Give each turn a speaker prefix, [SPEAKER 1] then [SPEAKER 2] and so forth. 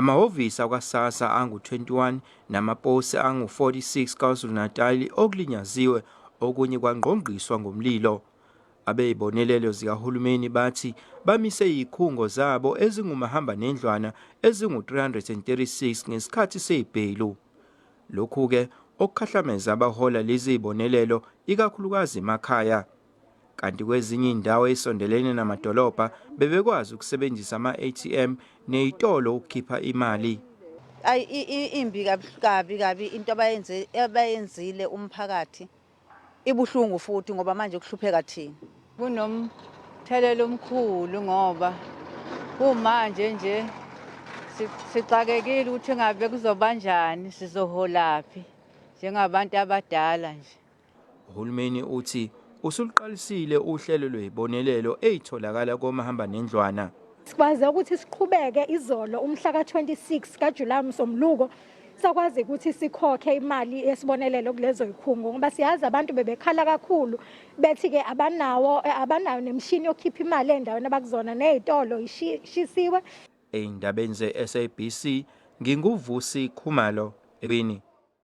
[SPEAKER 1] Amahhovisi akwa-SASSA angu-21 namaposi angu-46 KwaZulu-Natal okulinyaziwe okunye kwangqongqiswa ngomlilo. Abeyibonelelo zikahulumeni bathi bamise izikhungo zabo ezingumahamba nendlwana ezingu-336 ngesikhathi sezibhelu. Lokhu-ke okukhahlameza abahola lezi zibonelelo ikakhulukazi emakhaya. Kanti kwezinye indawo ezisondelene namadolobha bebekwazi ukusebenzisa ama-ATM nezitolo ukukhipha imali.
[SPEAKER 2] Imbi kabi into abayenzile umphakathi. Ibuhlungu futhi ngoba manje kuhlupheka thina.
[SPEAKER 3] Kunomthelelo omkhulu ngoba kumanje nje sixakekile ukuthi ngabe kuzobanjani, sizoholaphi njengabantu abadala nje.
[SPEAKER 1] Uhulumeni uthi usuluqalisile uhlelo lwezibonelelo ezitholakala komahamba nendlwana.
[SPEAKER 4] Sikwazi ukuthi siqhubeke izolo umhla ka-26 kaJulayi msomluko sakwazi ukuthi sikhokhe imali yesibonelelo kulezo zikhungo ngoba siyazi abantu bebekhala kakhulu bethi ke abanayo nemishini yokukhipha imali endaweni abakuzona nezitolo ishisiwe.
[SPEAKER 1] Eindabeni ze-SABC nginguvusi Khumalo ebini.